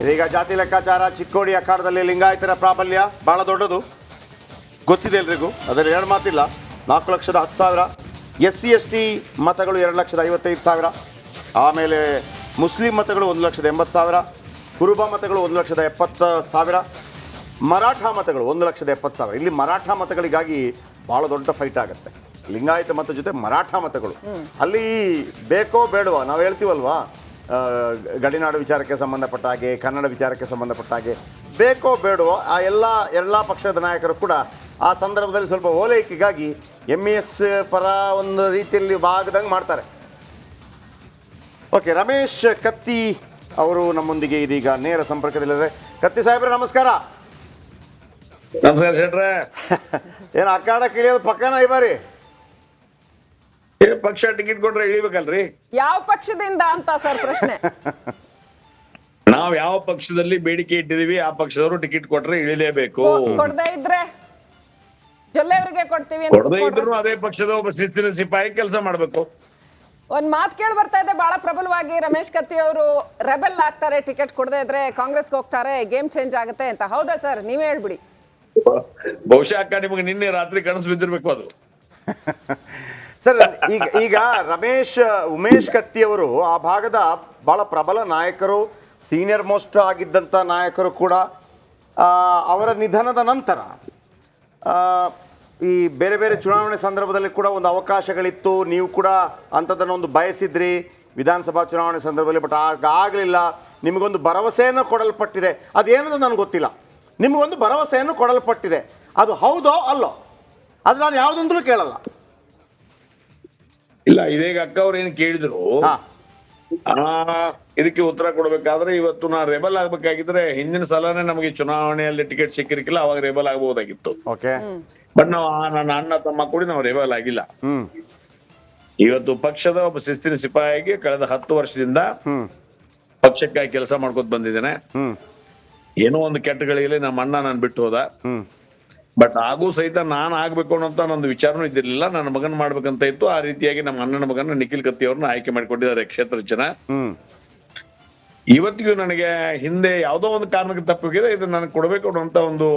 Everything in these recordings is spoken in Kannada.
ಇದೀಗ ಜಾತಿ ಲೆಕ್ಕಾಚಾರ ಚಿಕ್ಕೋಡಿ ಅಖಾಡದಲ್ಲಿ ಲಿಂಗಾಯತರ ಪ್ರಾಬಲ್ಯ ಬಹಳ ದೊಡ್ಡದು, ಗೊತ್ತಿದೆ ಎಲ್ರಿಗೂ, ಅದರಲ್ಲಿ ಎರಡು ಮಾತಿಲ್ಲ. 4,10,000 SC/ST ಮತಗಳು 2,55,000, ಆಮೇಲೆ ಮುಸ್ಲಿಂ ಮತಗಳು 1,80,000, ಕುರುಬ ಮತಗಳು 1,70,000, ಮರಾಠ ಮತಗಳು 1,70,000. ಇಲ್ಲಿ ಮರಾಠ ಮತಗಳಿಗಾಗಿ ಭಾಳ ದೊಡ್ಡ ಫೈಟ್ ಆಗುತ್ತೆ. ಲಿಂಗಾಯತ ಮತ ಜೊತೆ ಮರಾಠ ಮತಗಳು ಅಲ್ಲಿ ಬೇಕೋ ಬೇಡವಾ, ನಾವು ಹೇಳ್ತೀವಲ್ವಾ, ಗಡಿನಾಡು ವಿಚಾರಕ್ಕೆ ಸಂಬಂಧಪಟ್ಟ ಹಾಗೆ, ಕನ್ನಡ ವಿಚಾರಕ್ಕೆ ಸಂಬಂಧಪಟ್ಟ ಹಾಗೆ ಬೇಕೋ ಬೇಡವೋ ಆ ಎಲ್ಲ ಪಕ್ಷದ ನಾಯಕರು ಕೂಡ ಆ ಸಂದರ್ಭದಲ್ಲಿ ಸ್ವಲ್ಪ ಓಲೈಕೆಗಾಗಿ MES ಪರ ಒಂದು ರೀತಿಯಲ್ಲಿ ಭಾಗದಂಗೆ ಮಾಡ್ತಾರೆ. ಓಕೆ, ರಮೇಶ್ ಕತ್ತಿ ಅವರು ನಮ್ಮೊಂದಿಗೆ ಇದೀಗ ನೇರ ಸಂಪರ್ಕದಲ್ಲಿದ್ದಾರೆ. ಕತ್ತಿ ಸಾಹೇಬ್ರೆ ನಮಸ್ಕಾರ. ನಮಸ್ಕಾರ ಶೆಟ್ರೆ. ಏನು ಅಖಾಡಕ್ಕೆ ಇಳಿಯೋದು ಪಕ್ಕನ ಈ ಬಾರಿ? ಪಕ್ಷ ಟಿಕೆಟ್ ಕೊಟ್ರೆ ಇಳಿಬೇಕಲ್ರಿ? ಯಾವ ಪಕ್ಷದಿಂದ ಅಂತ ಸರ್ ಪ್ರಶ್ನೆ. ನಾವ್ ಯಾವ ಪಕ್ಷದಲ್ಲಿ ಬೇಡಿಕೆ ಇಟ್ಟಿದೀವಿ ಆ ಪಕ್ಷದವರು ಟಿಕೆಟ್ ಕೊಟ್ರೆ ಇಳಿಲೇಬೇಕು. ಕೊಡದೇ ಇದ್ರೆ ಜೊಲ್ಲೆಯವರಿಗೆ ಕೊಡ್ತೀವಿ ಅಂತ ಕೊಡದೇ ಇದ್ರು ಅದೇ ಪಕ್ಷದ ಒಬ್ಬ ಶಿಸ್ತಿನ ಸಿಪಾಯಿ ಕೆಲಸ ಮಾಡ್ಬೇಕು. ಒಂದ್ ಮಾತು ಕೇಳಿ ಬರ್ತಾ ಇದೆ ಬಹಳ ಪ್ರಬಲವಾಗಿ, ರಮೇಶ್ ಕತ್ತಿ ಅವರು ರೆಬೆಲ್ ಆಗ್ತಾರೆ, ಟಿಕೆಟ್ ಕೊಡದೇ ಇದ್ರೆ ಕಾಂಗ್ರೆಸ್ಗೆ ಹೋಗ್ತಾರೆ, ಗೇಮ್ ಚೇಂಜ್ ಆಗುತ್ತೆ ಅಂತ. ಹೌದಾ ಸರ್? ನೀವೇ ಹೇಳ್ಬಿಡಿ. ಬಹುಶಃ ಅಕ್ಕ ನಿಮಗೆ ನಿನ್ನೆ ರಾತ್ರಿ ಕನಸು ಬಿದ್ದಿರ್ಬೇಕು ಅದು. ಸರ್, ಈಗ ಉಮೇಶ್ ಕತ್ತಿ ಅವರು ಆ ಭಾಗದ ಬಹಳ ಪ್ರಬಲ ನಾಯಕರು, ಸೀನಿಯರ್ ಮೋಸ್ಟ್ ಆಗಿದ್ದಂಥ ನಾಯಕರು ಕೂಡ. ಅವರ ನಿಧನದ ನಂತರ ಈ ಬೇರೆ ಬೇರೆ ಚುನಾವಣೆ ಸಂದರ್ಭದಲ್ಲಿ ಕೂಡ ಒಂದು ಅವಕಾಶಗಳಿತ್ತು, ನೀವು ಕೂಡ ಅಂಥದ್ದನ್ನು ಒಂದು ಬಯಸಿದ್ರಿ ವಿಧಾನಸಭಾ ಚುನಾವಣೆ ಸಂದರ್ಭದಲ್ಲಿ, ಬಟ್ ಆಗಲಿಲ್ಲ. ನಿಮಗೊಂದು ಭರವಸೆಯನ್ನು ಕೊಡಲ್ಪಟ್ಟಿದೆ, ಅದೇನದು ನನಗೆ ಗೊತ್ತಿಲ್ಲ. ನಿಮಗೊಂದು ಭರವಸೆಯನ್ನು ಕೊಡಲ್ಪಟ್ಟಿದೆ, ಅದು ಹೌದೋ ಅಲ್ಲೋ ಅದು ನಾನು ಯಾವುದಂತಲೂ ಕೇಳಲ್ಲ. ಇಲ್ಲ, ಇದೀಗ ಅಕ್ಕ ಅವ್ರು ಏನು ಕೇಳಿದ್ರು ಇದಕ್ಕೆ ಉತ್ತರ ಕೊಡ್ಬೇಕಾದ್ರೆ ಇವತ್ತು ನಾ ರೆಬಲ್ ಆಗ್ಬೇಕಾಗಿದ್ರೆ ಹಿಂದಿನ ಸಲನೇ ನಮಗೆ ಚುನಾವಣೆಯಲ್ಲಿ ಟಿಕೆಟ್ ಸಿಕ್ಕಿರ್ಕಿಲ್ಲ, ಅವಾಗ ರೆಬಲ್ ಆಗಬಹುದಾಗಿತ್ತು. ಓಕೆ, ಬಟ್ ನಾವು ನನ್ನ ಅಣ್ಣ ತಮ್ಮ ಕೂಡಿ ನಾವು ರೆಬಲ್ ಆಗಿಲ್ಲ. ಇವತ್ತು ಪಕ್ಷದ ಒಬ್ಬ ಶಿಸ್ತಿನ ಸಿಪಾಯಿಗೆ ಕಳೆದ 10 ವರ್ಷದಿಂದ ಪಕ್ಷಕ್ಕಾಗಿ ಕೆಲಸ ಮಾಡ್ಕೊತ ಬಂದಿದ್ದೇನೆ. ಏನೋ ಒಂದು ಕೆಟ್ಟ ಗಳಿಗೆಯಲ್ಲಿ ನಮ್ಮ ಅಣ್ಣ ನಾನು ಬಿಟ್ಟು ಹೋದ, ಬಟ್ ಆಗೂ ಸಹಿತ ನಾನು ಆಗ್ಬೇಕು ಅನ್ನೋಂತ ನಂದು ವಿಚಾರನೂ ಇದ್ದಿರ್ಲಿಲ್ಲ. ನನ್ನ ಮಗನ್ ಮಾಡ್ಬೇಕಂತ ಇತ್ತು. ಆ ರೀತಿಯಾಗಿ ನಮ್ಮ ಅಣ್ಣನ ಮಗನ ನಿಖಿಲ್ ಕತ್ತಿ ಅವ್ರನ್ನ ಆಯ್ಕೆ ಮಾಡಿಕೊಂಡಿದ್ದಾರೆ ಕ್ಷೇತ್ರ ಜನ. ಇವತ್ತಿಗೂ ನನಗೆ ಹಿಂದೆ ಯಾವುದೋ ಒಂದು ಕಾರಣಕ್ಕೆ ತಪ್ಪಿದೆ, ಇದು ನನಗೆ ಕೊಡ್ಬೇಕು ಅನ್ನೋಂತ ಒಂದು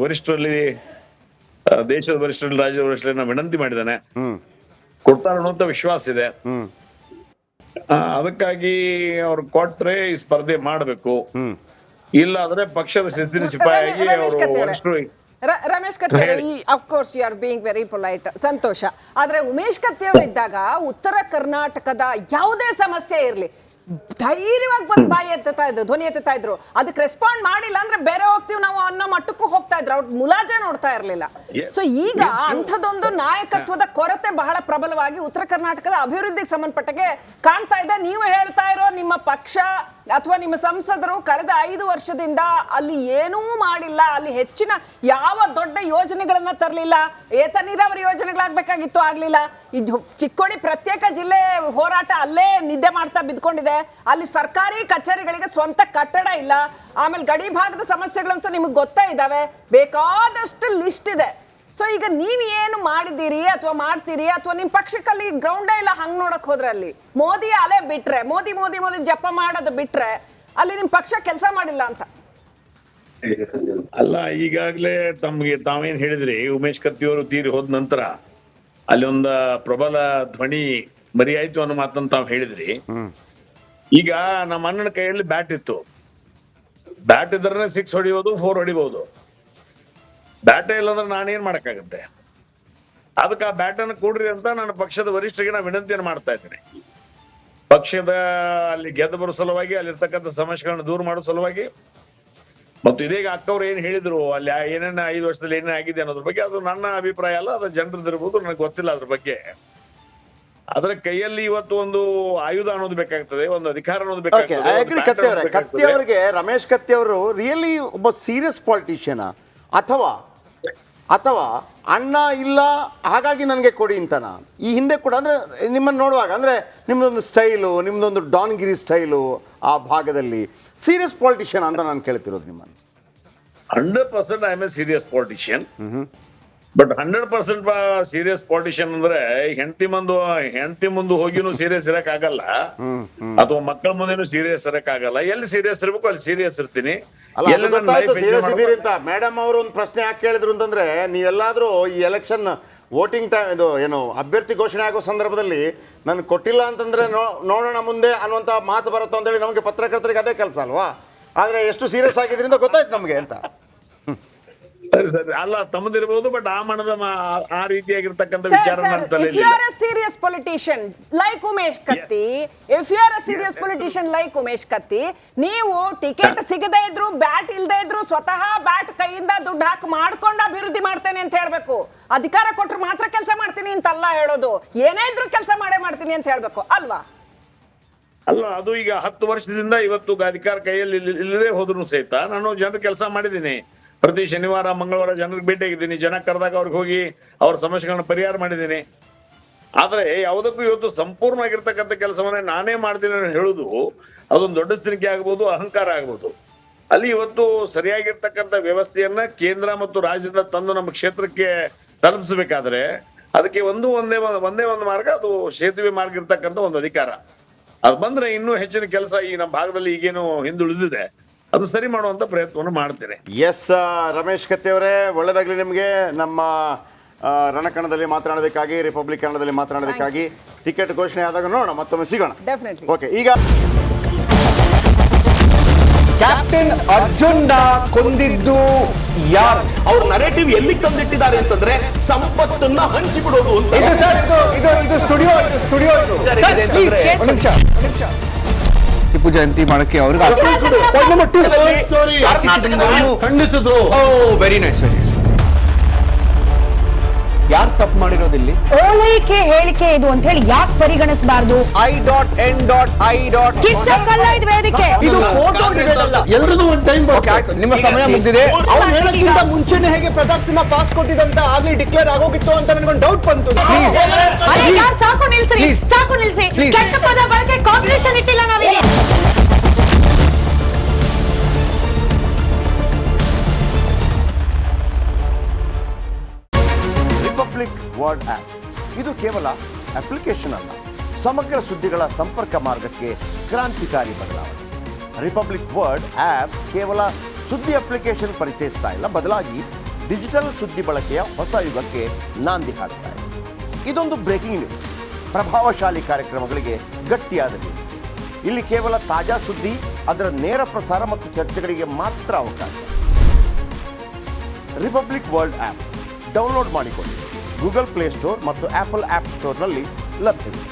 ವರಿಷ್ಠರಲ್ಲಿ, ದೇಶದ ವರಿಷ್ಠರಲ್ಲಿ, ರಾಜ್ಯದ ವರಿಷ್ಠರಲ್ಲಿ ನಾನು ವಿನಂತಿ ಮಾಡಿದ್ದೇನೆ. ಕೊಡ್ತಾರೆ ಅನ್ನೋಂತ ವಿಶ್ವಾಸ ಇದೆ. ಅದಕ್ಕಾಗಿ ಅವ್ರು ಕೊಟ್ರೆ ಈ ಸ್ಪರ್ಧೆ ಮಾಡ್ಬೇಕು, ಇಲ್ಲ ಆದ್ರೆ ಪಕ್ಷದ ಶಿಸ್ತಿನ ಸಿಪಾಯಿಯಾಗಿ ಅವರು. Ramesh Katti of course you are being very polite, ಸಂತೋಷ. ಆದ್ರೆ ಉಮೇಶ್ ಕತ್ತಿ ಅವರು ಇದ್ದಾಗ ಉತ್ತರ ಕರ್ನಾಟಕದ ಯಾವುದೇ ಸಮಸ್ಯೆ ಇರ್ಲಿ ಧೈರ್ಯವಾಗಿ ಬಂದು ಬಾಯಿ ಎತ್ತಾ ಇದ್ರು, ಧ್ವನಿ ಎತ್ತಾ ಇದ್ರು. ಅದಕ್ಕೆ ರೆಸ್ಪಾಂಡ್ ಮಾಡಿಲ್ಲ ಅಂದ್ರೆ ಬೇರೆ ಹೋಗ್ತೀವಿ ನಾವು ಅನ್ನೋ ಮಟ್ಟಕ್ಕೂ ಹೋಗ್ತಾ ಇದ್ರು, ಅವ್ರು ಮುಲಾಜೆ ನೋಡ್ತಾ ಇರ್ಲಿಲ್ಲ. ಸೊ ಈಗ ಅಂಥದ್ದೊಂದು ನಾಯಕತ್ವದ ಕೊರತೆ ಬಹಳ ಪ್ರಬಲವಾಗಿ ಉತ್ತರ ಕರ್ನಾಟಕದ ಅಭಿವೃದ್ಧಿಗೆ ಸಂಬಂಧಪಟ್ಟಗೆ ಕಾಣ್ತಾ ಇದೆ. ನೀವು ಹೇಳ್ತಾ ಇರೋ ನಿಮ್ಮ ಪಕ್ಷ ಅಥವಾ ನಿಮ್ಮ ಸಂಸದರು ಕಳೆದ 5 ವರ್ಷದಿಂದ ಅಲ್ಲಿ ಏನೂ ಮಾಡಿಲ್ಲ, ಅಲ್ಲಿ ಹೆಚ್ಚಿನ ಯಾವ ದೊಡ್ಡ ಯೋಜನೆಗಳನ್ನ ತರಲಿಲ್ಲ, ಏತ ನೀರಾವರಿ ಯೋಜನೆಗಳಾಗಬೇಕಾಗಿತ್ತು ಆಗ್ಲಿಲ್ಲ. ಇದು ಚಿಕ್ಕೋಡಿ ಪ್ರತ್ಯೇಕ ಜಿಲ್ಲೆ ಹೋರಾಟ ಅಲ್ಲೇ ನಿದ್ದೆ ಮಾಡ್ತಾ ಬಿದ್ಕೊಂಡಿದೆ. ಅಲ್ಲಿ ಸರ್ಕಾರಿ ಕಚೇರಿಗಳಿಗೆ ಸ್ವಂತ ಕಟ್ಟಡ ಇಲ್ಲ. ಆಮೇಲೆ ಗಡಿ ಭಾಗದ ಸಮಸ್ಯೆಗಳಂತೂ ನಿಮಗೆ ಗೊತ್ತೇ ಇದಾವೆ, ಬೇಕಾದಷ್ಟು ಲಿಸ್ಟ್ ಇದೆ. ಸೊ ಈಗ ನೀವ್ ಏನು ಮಾಡಿದ್ದೀರಿ ಅಥವಾ ಮಾಡ್ತೀರಿ, ಅಥವಾ ನಿಮ್ ಪಕ್ಷಕ್ಕಲ್ಲಿ ಗ್ರೌಂಡೇ ಇಲ್ಲ ಹಂಗ್ ನೋಡಕ್ ಹೋದ್ರೆ, ಅಲ್ಲಿ ಮೋದಿ ಅಲೆ ಬಿಟ್ರೆ, ಮೋದಿ ಮೋದಿ ಮೋದಿ ಜಪ ಮಾಡೋದು ಬಿಟ್ರೆ ಅಲ್ಲಿ ನಿಮ್ ಪಕ್ಷ ಕೆಲಸ ಮಾಡಿಲ್ಲ ಅಂತ. ಅಲ್ಲ, ಈಗಾಗ್ಲೇ ತಮ್ಗೆ ತಾವೇನ್ ಹೇಳಿದ್ರಿ, ಉಮೇಶ್ ಕತ್ತಿ ಅವರು ತೀರಿ ಹೋದ ನಂತರ ಅಲ್ಲಿ ಒಂದು ಪ್ರಬಲ ಧ್ವನಿ ಮರಿ ಆಯ್ತು ಅನ್ನೋ ಮಾತನ್ನ ತಾವ್ ಹೇಳಿದ್ರಿ. ಈಗ ನಮ್ಮ ಅಣ್ಣನ ಕೈಯಲ್ಲಿ ಬ್ಯಾಟ್ ಇತ್ತು, ಬ್ಯಾಟ್ ಇದ್ರೆ 6 ಹೊಡಿಬಹುದು, 4 ಹೊಡಿಬಹುದು. ಬ್ಯಾಟೇ ಇಲ್ಲಂದ್ರೆ ನಾನೇನ್ ಮಾಡಕ್ಕಾಗತ್ತೆ? ಅದಕ್ಕೆ ಆ ಬ್ಯಾಟನ್ನು ಕೊಡ್ರಿ ಅಂತ ನಾನು ಪಕ್ಷದ ವರಿಷ್ಠರಿಗೆ ನಾ ವಿನಂತಿಯನ್ನು ಮಾಡ್ತಾ ಇದ್ದೀನಿ. ಪಕ್ಷದ ಅಲ್ಲಿ ಗೆದ್ದು ಬರೋ ಸಲುವಾಗಿ, ಅಲ್ಲಿರ್ತಕ್ಕಂಥ ಸಮಸ್ಯೆಗಳನ್ನ ದೂರ ಮಾಡೋ ಸಲುವಾಗಿ, ಮತ್ತು ಇದೀಗ ಅಕ್ಕವ್ರು ಏನ್ ಹೇಳಿದ್ರು ಅಲ್ಲಿ ಏನೇನ 5 ವರ್ಷದಲ್ಲಿ ಏನೇ ಆಗಿದೆ ಅನ್ನೋದ್ರ ಬಗ್ಗೆ, ಅದು ನನ್ನ ಅಭಿಪ್ರಾಯ ಅಲ್ಲ, ಅದು ಜನರದಿರ್ಬೋದು, ನನಗೆ ಗೊತ್ತಿಲ್ಲ ಅದ್ರ ಬಗ್ಗೆ. ಅದರ ಕೈಯಲ್ಲಿ ಇವತ್ತು ಒಂದು ಆಯುಧ ಅನ್ನೋದು ಬೇಕಾಗ್ತದೆ, ಒಂದು ಅಧಿಕಾರ ಅನ್ನೋದು ಬೇಕಾಗ್ತದೆ. ಕತ್ತಿ ಅವರಿಗೆ, ರಮೇಶ್ ಕತ್ತಿ ಅವರು ರಿಯಲಿ ಒಬ್ಬ ಸೀರಿಯಸ್ ಪಾಲಿಟಿಷಿಯನ್, ಅಥವಾ ಅಣ್ಣ ಇಲ್ಲ ಹಾಗಾಗಿ ನನಗೆ ಕೊಡಿ ಅಂತನ? ಈ ಹಿಂದೆ ಕೂಡ ಅಂದರೆ ನಿಮ್ಮನ್ನು ನೋಡುವಾಗ ಅಂದರೆ ನಿಮ್ಮದೊಂದು ಸ್ಟೈಲು, ನಿಮ್ಮದೊಂದು ಡಾನ್ಗಿರಿ ಸ್ಟೈಲು ಆ ಭಾಗದಲ್ಲಿ ಸೀರಿಯಸ್ ಪಾಲಿಟಿಷಿಯನ್ ಅಂತ ನಾನು ಕೇಳ್ತಿರೋದು ನಿಮ್ಮನ್ನು. 100% I am A serious politician. But 100% serious politician ಅಂದ್ರೆ ಹೆಂಡತಿ ಮುಂದೆ ಹೋಗಿನೂ ಸೀರಿಯಸ್ ಇರಕ್ ಆಗಲ್ಲ, ಅಥವಾ ಮಕ್ಕಳ ಮುಂದೆನೂ ಸೀರಿಯಸ್ ಇರಕ್ ಆಗಲ್ಲ. ಎಲ್ಲಿ ಸೀರಿಯಸ್ ಇರ್ಬೇಕು ಅಲ್ಲಿ ಸೀರಿಯಸ್ ಇರ್ತೀನಿ. ಸೀರಿಯಸ್ ಇದೀರಿ ಅಂತ ಮೇಡಮ್ ಅವರು ಒಂದು ಪ್ರಶ್ನೆ ಯಾಕೆ ಕೇಳಿದ್ರು ಅಂತಂದ್ರೆ, ನೀವೆಲ್ಲಾದ್ರೂ ಈ ಎಲೆಕ್ಷನ್ ವೋಟಿಂಗ್ ಟೈಮ್ ಇದು ಏನು ಅಭ್ಯರ್ಥಿ ಘೋಷಣೆ ಆಗೋ ಸಂದರ್ಭದಲ್ಲಿ ನನ್ಗೆ ಕೊಟ್ಟಿಲ್ಲ ಅಂತಂದ್ರೆ ನೋಡೋಣ ಮುಂದೆ ಅನ್ನುವಂಥ ಮಾತು ಬರುತ್ತೆ ಅಂತೇಳಿ ನಮಗೆ ಪತ್ರಕರ್ತರಿಗೆ ಅದೇ ಕೆಲಸ ಅಲ್ವಾ? ಆದ್ರೆ ಎಷ್ಟು ಸೀರಿಯಸ್ ಆಗಿದ್ರಿಂದ ಗೊತ್ತಾಯ್ತು ನಮಗೆ ಅಂತ. ಸರಿ ಅಲ್ಲ, ತಮ್ಮದಿರ್ಬೋದು, ಬಟ್ ಆ ಮನದ ಆ ರೀತಿಯಾಗಿರ್ತಕ್ಕಂಥ ವಿಚಾರ ನನ್ನ ತಲೆಯಲ್ಲಿ if you are a serious politician like Umesh Katti, if you are a serious politician like Umesh Katti, ನೀವು ಟಿಕೆಟ್ ಸಿಗದೇ ಇದ್ರು, ಬ್ಯಾಟ್ ಇಲ್ಲದೆ ಇದ್ರು, ಸ್ವತಃ ಬ್ಯಾಟ್ ಕೈಯಿಂದ ದುಡ್ಡು ಹಾಕಿ ಮಾಡ್ಕೊಂಡು ಅಭಿವೃದ್ಧಿ ಮಾಡ್ತೇನೆ ಅಂತ ಹೇಳ್ಬೇಕು. ಅಧಿಕಾರ ಕೊಟ್ರು ಮಾತ್ರ ಕೆಲಸ ಮಾಡ್ತೀನಿ ಅಂತಲ್ಲ ಹೇಳೋದು, ಏನೇ ಇದ್ರು ಕೆಲಸ ಮಾಡೇ ಮಾಡ್ತೀನಿ ಅಂತ ಹೇಳ್ಬೇಕು ಅಲ್ವಾ? ಅಲ್ಲ, ಅದು ಈಗ 10 ವರ್ಷದಿಂದ ಇವತ್ತು ಅಧಿಕಾರ ಕೈಯಲ್ಲಿ ಇಲ್ಲದೆ ಹೋದ್ರು ಸಹಿತ ನಾನು ಜನರ ಕೆಲಸ ಮಾಡಿದ್ದೀನಿ. ಪ್ರತಿ ಶನಿವಾರ ಮಂಗಳವಾರ ಜನರಿಗೆ ಭೇಟಿಯಾಗಿದ್ದೀನಿ. ಜನ ಕರೆದಾಗ ಅವ್ರಿಗೆ ಹೋಗಿ ಅವ್ರ ಸಮಸ್ಯೆಗಳನ್ನ ಪರಿಹಾರ ಮಾಡಿದ್ದೀನಿ. ಆದ್ರೆ ಯಾವುದಕ್ಕೂ ಇವತ್ತು ಸಂಪೂರ್ಣವಾಗಿರ್ತಕ್ಕಂಥ ಕೆಲಸವನ್ನೇ ನಾನೇ ಮಾಡ್ತೀನಿ ಅಂತ ಹೇಳುದು ಅದೊಂದು ದೊಡ್ಡ ಸ್ಥಿತಿಗೆ ಆಗ್ಬೋದು, ಅಹಂಕಾರ ಆಗ್ಬೋದು. ಅಲ್ಲಿ ಇವತ್ತು ಸರಿಯಾಗಿರ್ತಕ್ಕಂಥ ವ್ಯವಸ್ಥೆಯನ್ನ ಕೇಂದ್ರ ಮತ್ತು ರಾಜ್ಯದಿಂದ ತಂದು ನಮ್ಮ ಕ್ಷೇತ್ರಕ್ಕೆ ತಲುಪಿಸಬೇಕಾದ್ರೆ ಅದಕ್ಕೆ ಒಂದೇ ಒಂದು ಮಾರ್ಗ, ಅದು ಸೇತುವೆ ಮಾರ್ಗ ಇರ್ತಕ್ಕಂಥ ಒಂದು ಅಧಿಕಾರ. ಅದು ಬಂದ್ರೆ ಇನ್ನೂ ಹೆಚ್ಚಿನ ಕೆಲಸ ಈ ನಮ್ಮ ಭಾಗದಲ್ಲಿ ಈಗೇನು ಹಿಂದುಳಿದಿದೆ ಅದು ಸರಿ ಮಾಡುವಂತ ಪ್ರಯತ್ನವನ್ನು ಮಾಡ್ತೇನೆ. ಎಸ್, ರಮೇಶ್ ಕತ್ತಿ ಅವರೇ, ಒಳ್ಳೆದಾಗ್ಲಿ ನಿಮಗೆ. ನಮ್ಮ ರಣಕಣದಲ್ಲಿ ಮಾತನಾಡೋದಕ್ಕಾಗಿ, ರಿಪಬ್ಲಿಕ್ ಕನ್ನಡದಲ್ಲಿ ಮಾತನಾಡೋದಕ್ಕಾಗಿ, ಟಿಕೆಟ್ ಘೋಷಣೆ ಆದಾಗ ನೋಡೋಣ, ಮತ್ತೊಮ್ಮೆ ಸಿಗೋಣ. ಓಕೆ, ಈಗ ಕ್ಯಾಪ್ಟನ್ ಅರ್ಜುನ್ ಕೊಂದಿದ್ದು ಯಾರು? ಅವ್ರ ನರೇಟಿವ್ ಎಲ್ಲಿ ತಂದಿಟ್ಟಿದ್ದಾರೆ ಅಂತಂದ್ರೆ ಸಂಪತ್ತನ್ನ ಹಂಚಿಬಿಡೋದು ಅಂತ. ಇದು ಸ್ಟುಡಿಯೋ ಟಿಪ್ಪು ಜಯಂತಿ ಮಾಡಕ್ಕೆ ಅವ್ರಿಗೆ ಖಂಡಿಸಿದ್ರು. Very nice, very nice. ಯಾರು ತಪ್ಪು ಮಾಡಿರೋದಿಲ್ಲಿ? ಓಲೈಕೆ ಹೇಳಿಕೆ ಇದು ಅಂತ ಹೇಳಿ ಯಾಕೆ ಪರಿಗಣಿಸಬಾರದು? ಕಿಚ್ಚಕ್ಕಲ್ಲ ಇದು ವೇದಿಕೆ. ಇದು ಫೋಟೋ ಎಲ್ಲರದು ಒಂದು ಟೈಮ್. ನಿಮ್ಮ ಸಮಯ ಮುಗಿದಿದೆ. ಅವ್ರು ಹೇಳಕ್ಕಿಂತ ಮುಂಚೆನೆ ಹೇಗೆ ಪ್ರತಾಪ್ ಸಿಂಹ ಪಾಸ್ ಕೊಟ್ಟಿದಂತ ಆಗ್ಲಿ ಡಿಕ್ಲೇರ್ ಆಗೋಗಿತ್ತು ಅಂತ ನನಗೊಂದು ಡೌಟ್ ಬಂತು. ಸಾಕು ನಿಲ್ಸಿ. ಕೆಟ್ಟ ಪದ ಬಳಕೆ ಕಾಂಪಿಟೇಷನ್ ಇಟ್ಟಿಲ್ಲ ನಾವಿಲ್ಲಿ. ರಿಪಬ್ಲಿಕ್ ವರ್ಡ್ ಆ್ಯಪ್ ಇದು ಕೇವಲ ಅಪ್ಲಿಕೇಶನ್ ಅಲ್ಲ, ಸಮಗ್ರ ಸುದ್ದಿಗಳ ಸಂಪರ್ಕ ಮಾರ್ಗಕ್ಕೆ ಕ್ರಾಂತಿಕಾರಿ ಬದಲಾವಣೆ. ರಿಪಬ್ಲಿಕ್ ವರ್ಡ್ ಆ್ಯಪ್ ಕೇವಲ ಸುದ್ದಿ ಅಪ್ಲಿಕೇಶನ್ ಪರಿಚಯಿಸ್ತಾ ಇಲ್ಲ, ಬದಲಾಗಿ ಡಿಜಿಟಲ್ ಸುದ್ದಿ ಬಳಕೆಯ ಹೊಸ ಯುಗಕ್ಕೆ ನಾಂದಿ ಹಾಡ್ತಾ ಇದೆ. ಇದೊಂದು ಬ್ರೇಕಿಂಗ್ ನ್ಯೂಸ್, ಪ್ರಭಾವಶಾಲಿ ಕಾರ್ಯಕ್ರಮಗಳಿಗೆ ಗಟ್ಟಿಯಾದ ನ್ಯೂಸ್. ಇಲ್ಲಿ ಕೇವಲ ತಾಜಾ ಸುದ್ದಿ, ಅದರ ನೇರ ಪ್ರಸಾರ ಮತ್ತು ಚರ್ಚೆಗಳಿಗೆ ಮಾತ್ರ ಅವಕಾಶ. ರಿಪಬ್ಲಿಕ್ ವರ್ಲ್ಡ್ ಆ್ಯಪ್ ಡೌನ್ಲೋಡ್ ಮಾಡಿಕೊಳ್ಳಿ. ಗೂಗಲ್ ಪ್ಲೇಸ್ಟೋರ್ ಮತ್ತು ಆಪಲ್ ಆ್ಯಪ್ ಸ್ಟೋರ್ನಲ್ಲಿ ಲಭ್ಯವಿದೆ.